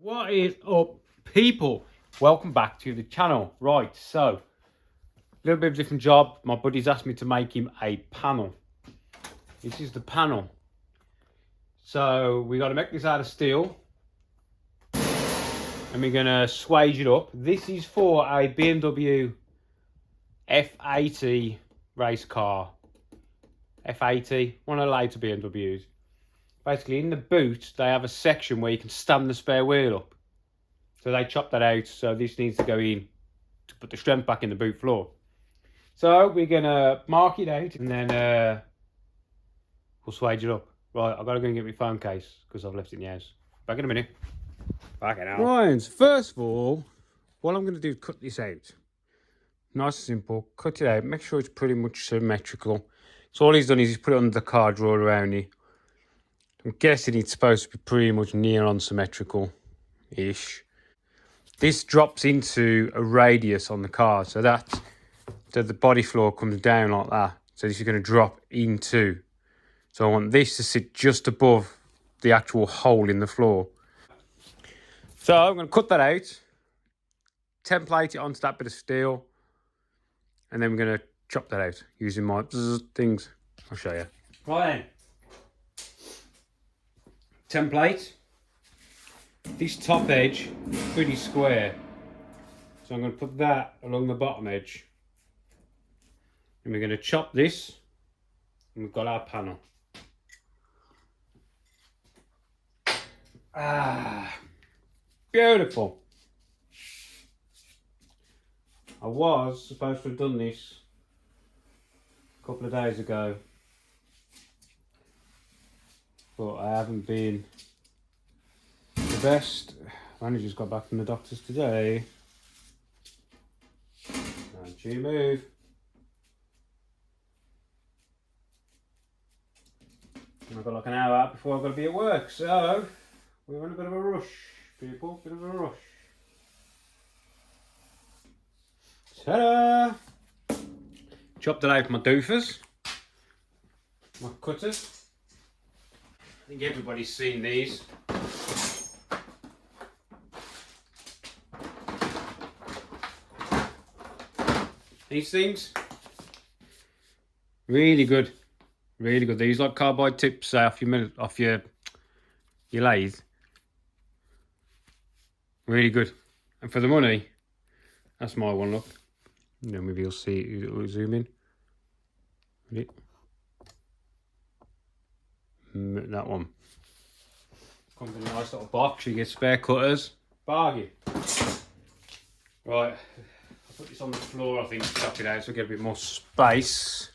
What is up, people? Welcome back to the channel. Right, so a little bit of a different job. My buddy's asked me to make him a panel. This is the panel. So we got to make this out of steel, and we're gonna swage it up. This is for a BMW f80 race car. F80, one of the later BMWs. Basically, in the boot, they have a section where you can stand the spare wheel up. So they chopped that out, so this needs to go in to put the strength back in the boot floor. So we're going to mark it out and then we'll swage it up. Right, I've got to go and get my phone case because I've left it in the house. Back in a minute. Back in now. Right, so first of all, what I'm going to do is cut this out. Nice and simple. Cut it out. Make sure it's pretty much symmetrical. So all he's done is he's put it under the car drawer around here. I'm guessing it's supposed to be pretty much near on symmetrical-ish. This drops into a radius on the car, so that the body floor comes down like that. So this is going to drop into. So I want this to sit just above the actual hole in the floor. So I'm going to cut that out, template it onto that bit of steel, and then we're going to chop that out using my things. I'll show you. Right then. Template. This top edge is pretty square, so I'm going to put that along the bottom edge, and we're going to chop this, and we've got our panel. Beautiful. I was supposed to have done this a couple of days ago, but I haven't been the best. I only just got back from the doctor's today. Don't you move. And I've got like an hour out before I've got to be at work, so we're in a bit of a rush, people. Bit of a rush. Ta-da! Chopped it out my doofers, my cutters. I think everybody's seen these. These things, really good, really good. These like carbide tips off your lathe. Really good, and for the money, that's my one. Look, you know, maybe you'll see it. It'll zoom in. Ready? That one comes in a nice little box. You get spare cutters. Bargain. Right, I'll put this on the floor, I think, to chop it out so we get a bit more space.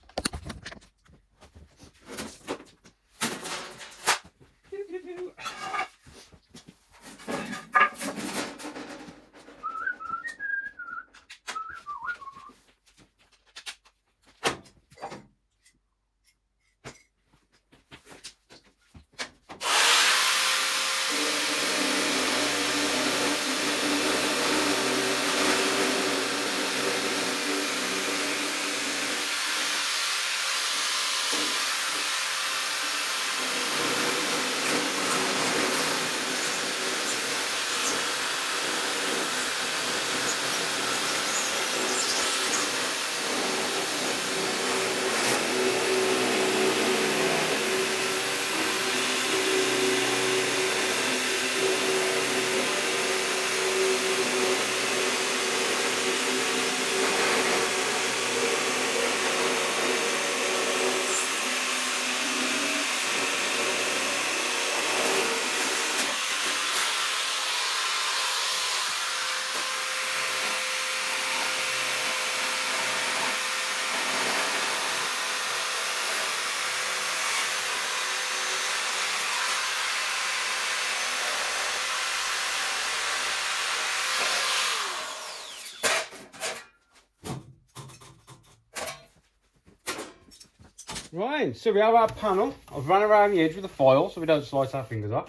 Right, so we have our panel. I've run around the edge with a foil so we don't slice our fingers off.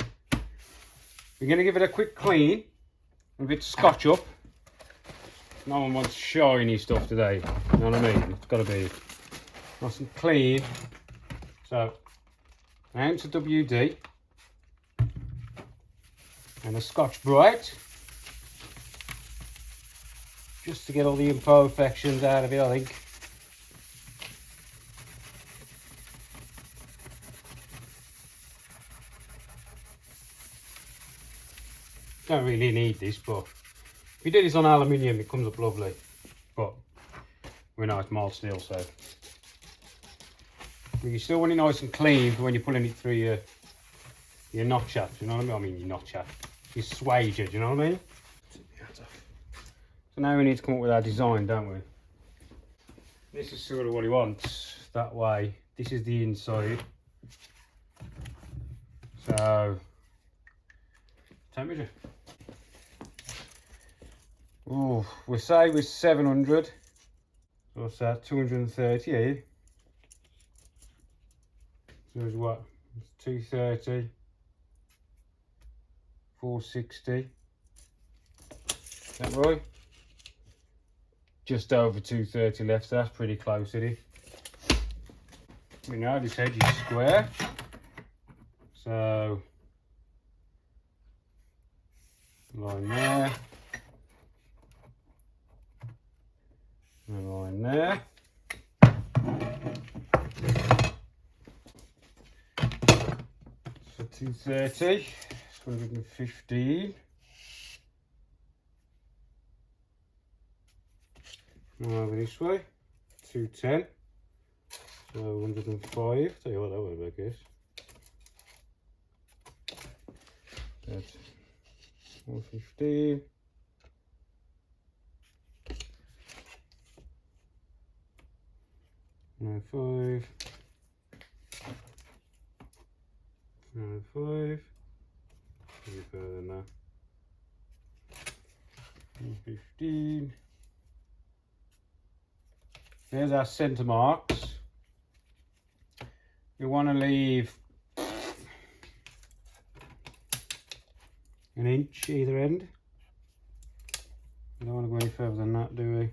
We're going to give it a quick clean and a bit of scotch up. No one wants shiny stuff today, you know what I mean? It's got to be nice and clean. So, an ounce of WD. and a Scotch Brite, just to get all the imperfections out of it, I think. Don't really need this, but if you do this on aluminium, it comes up lovely. But we know it's mild steel, so you still want it nice and clean for when you're pulling it through your notch shaft. You know what I mean? Your notch shaft, your swager. Do you know what I mean? So now we need to come up with our design, don't we? This is sort of what he wants. That way, this is the inside. So, temperature. Oh, we say we're 700. So what's that? 230 here. So it's what? It's 230. 460. Is that right? Just over 230 left, so that's pretty close, isn't it? We know this edge is square. So, line there. And a line there. So 230, it's 115. Over this way, 210. So 105. Tell you what, that would be, I guess. That's 115. 105. 105. Maybe further than that. 115. There's our centre marks. We want to leave an inch either end. We don't want to go any further than that, do we?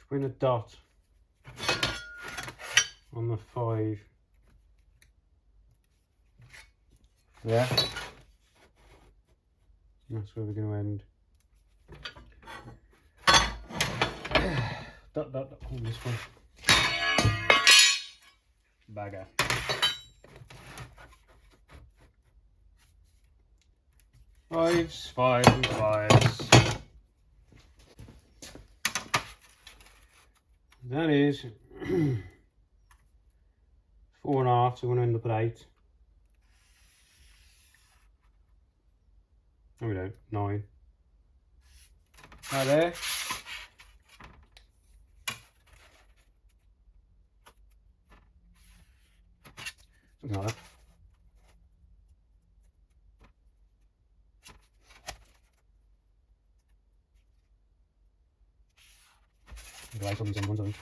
Put in a dot on the 5. Yeah. That's where we're going to end. Dot, dot, dot on this one. Bagger. Fives, and fives. That is 4.5, so we're going to end up at 8. No, we don't. 9. Right there. Something like that. The light on these ones, I think.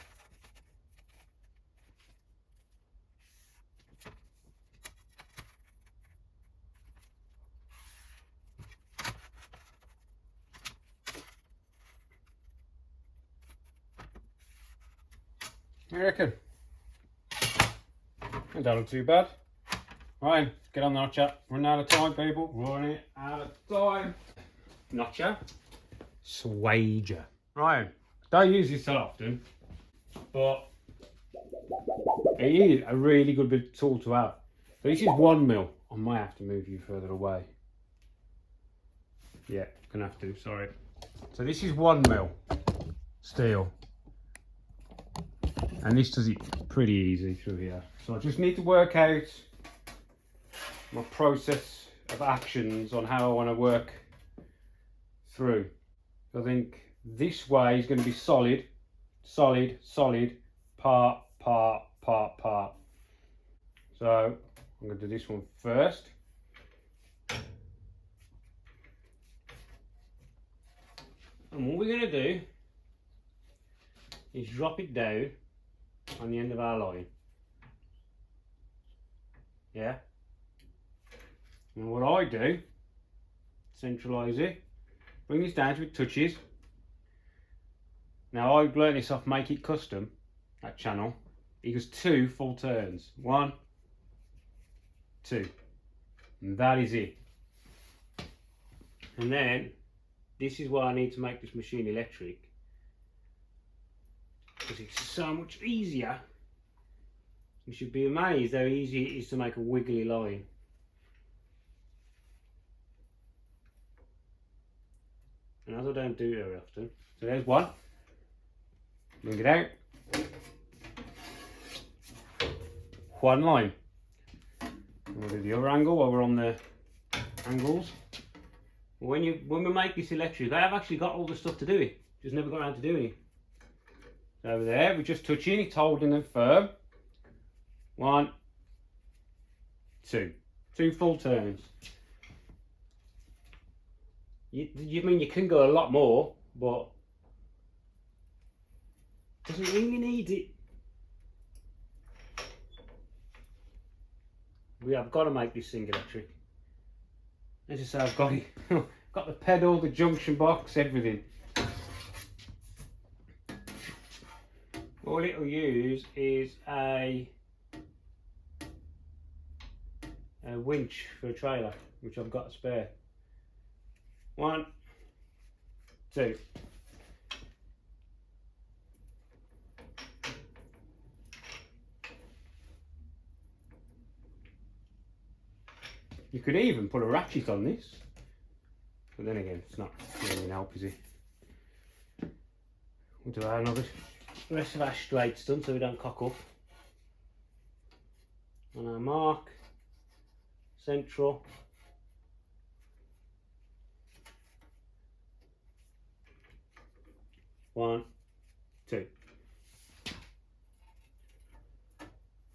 I reckon. That don't look too bad. Right, get on the notcher. Running out of time, people. Running out of time. Notcher. Swager. Right. Don't use this so often, but it is a really good bit of tool to have. So this is 1mm. I might have to move you further away. Yeah, gonna have to, sorry. So this is 1mm steel. And this does it pretty easy through here. So I just need to work out my process of actions on how I want to work through. So I think this way is going to be solid, solid, solid, part, part, part, part. So I'm going to do this one first. is drop it down on the end of our line. Yeah. And what I do, centralise it, bring this down to it touches. Now I've learnt this off Make It Custom, that channel. It goes 2 full turns. 1, 2. And that is it. And then, this is why I need to make this machine electric. Because it's so much easier. You should be amazed how easy it is to make a wiggly line. And as I don't do it very often. So there's one. Bring it out. One line. And we'll do the other angle while we're on the angles. When we make this electric, I have actually got all the stuff to do it. Just never got around to doing it. So over there, we're just touching, it's holding them firm. 1, 2. 2 full turns. You mean you can go a lot more, but doesn't really need it. We have got to make this thing electric. As I say, I've got it. Got the pedal, the junction box, everything. All it'll use is a winch for a trailer, which I've got a spare. 1, 2. You could even put a ratchet on this, but then again, it's not really an help, is it? We'll do the rest of our straights done so we don't cock up. On our mark, central. One, 2.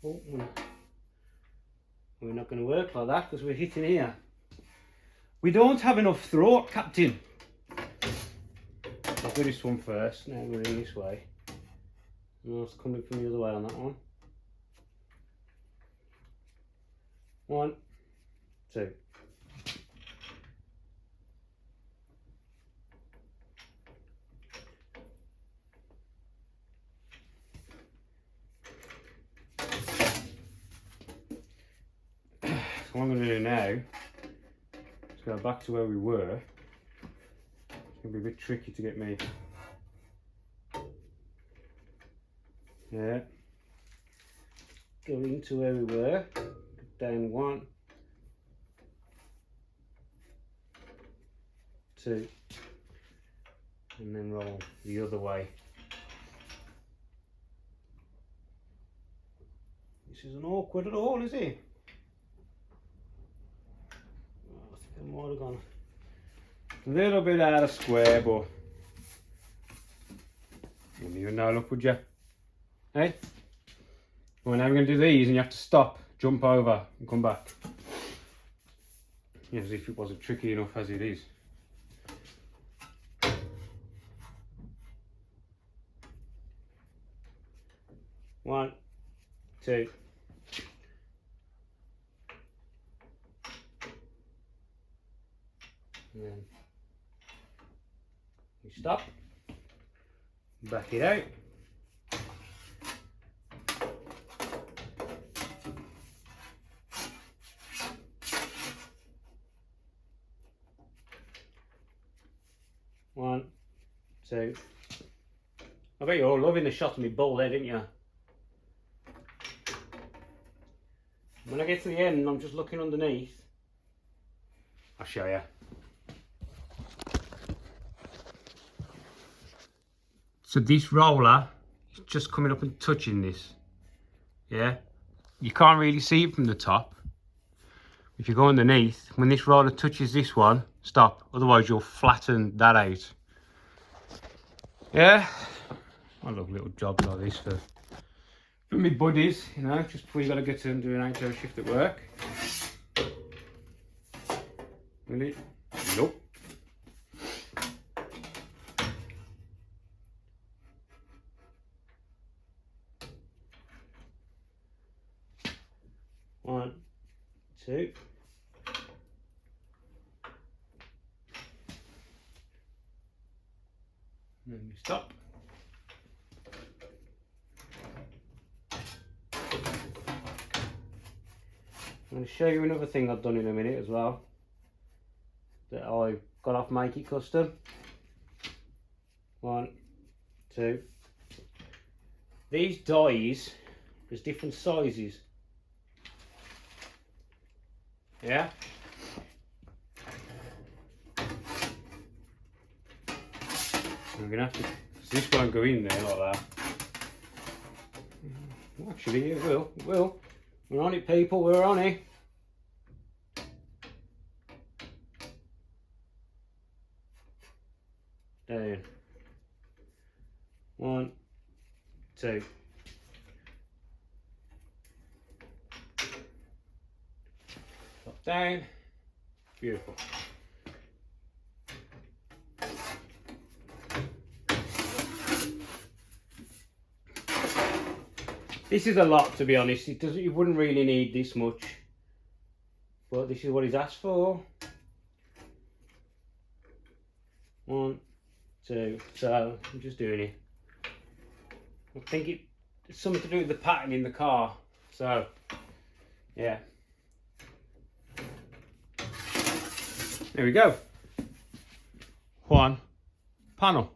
Oh, we're not going to work like that because we're hitting here. We don't have enough throat, Captain. I'll do this one first. Now we're in this way. And it's coming from the other way on that one. 1, 2. So what I'm going to do now is go back to where we were. It's going to be a bit tricky to get me. Yeah. Go into where we were. Down 1, 2, and then roll the other way. This isn't awkward at all, is it? I think I might have gone a little bit out of square, but you wouldn't even know, look, would you? Hey? Well, now we're going to do these and you have to stop, jump over and come back. Yeah, as if it wasn't tricky enough as it is. One, 2. And then you stop, back it out. One, 2. I bet you're all loving the shot of me ball there, didn't you? When I get to the end, I'm just looking underneath. I'll show you. So this roller is just coming up and touching this. Yeah? You can't really see it from the top. If you go underneath, when this roller touches this one, stop. Otherwise you'll flatten that out. Yeah? I love little jobs like this for me buddies, you know, just before you got to get to and do an 8-hour shift at work. Really? Nope. Let me stop. I'm going to show you another thing I've done in a minute as well, that I got off Make It Custom. 1, 2. These dies, there's different sizes. Yeah. I'm gonna have to. This won't go in there like that. Actually, it will. It will. We're on it, people. We're on it. Down. 1, 2. Up, down. Beautiful. This is a lot, to be honest. It doesn't. You wouldn't really need this much, but this is what he's asked for. 1, 2. So I'm just doing it. I think it's something to do with the pattern in the car. So yeah, there we go. One panel.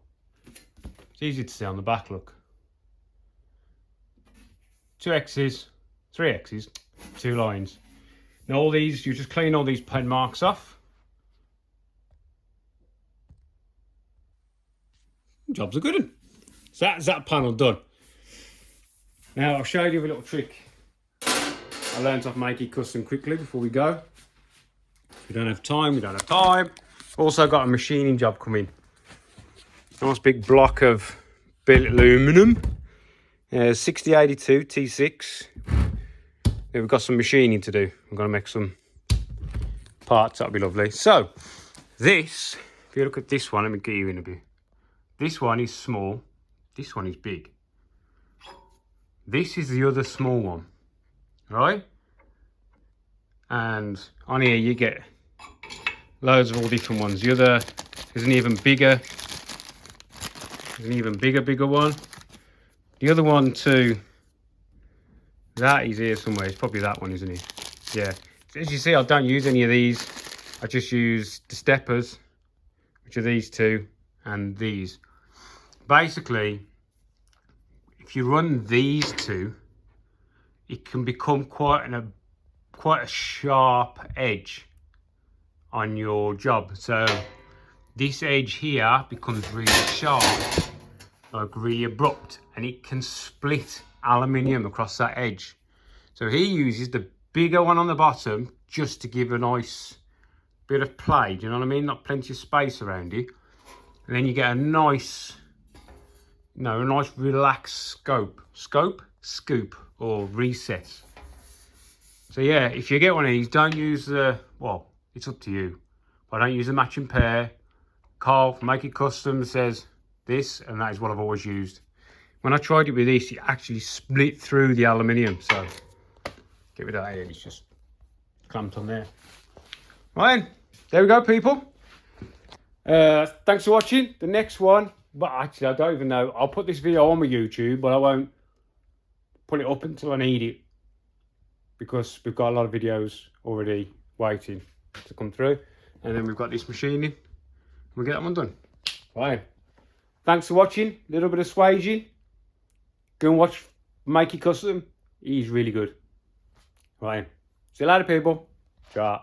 It's easy to see on the back. Look. 2 X's, 3 X's, 2 lines. Now all these, you just clean all these pen marks off. Job's a good one. So that's that panel done. Now I'll show you a little trick I learned off Make It Custom quickly before we go. If we don't have time, we don't have time. Also got a machining job coming. Nice big block of billet aluminum. 6082 T6. Yeah, we've got some machining to do. I'm going to make some parts. That'll be lovely. So this, if you look at this one, let me get you in a bit. This one is small. This one is big. This is the other small one, right? And on here you get loads of all different ones. The other is an even bigger. There's an even bigger one. The other one too, that is here somewhere. It's probably that one, isn't it? Yeah. As you see, I don't use any of these. I just use the steppers, which are these two and these. Basically, if you run these two, it can become quite a sharp edge on your job. So this edge here becomes really sharp, like really abrupt, and it can split aluminium across that edge. So he uses the bigger one on the bottom just to give a nice bit of play, do you know what I mean? Not plenty of space around it. And then you get a nice, a nice relaxed scoop or recess. So yeah, if you get one of these, don't use the, well, it's up to you, but don't use the matching pair. Carl from Make It Custom says this, and that is what I've always used. When I tried it with this, it actually split through the aluminium. So get rid of that here, it's just clamped on there. Right then, there we go, people. Thanks for watching. The next one, but actually I don't even know. I'll put this video on my YouTube, but I won't put it up until I need it, because we've got a lot of videos already waiting to come through. And then we've got this machining. We'll get that one done. Right. Thanks for watching. A little bit of swaging. Go and watch Make It Custom. He's really good. Right. See you later, people. Ciao.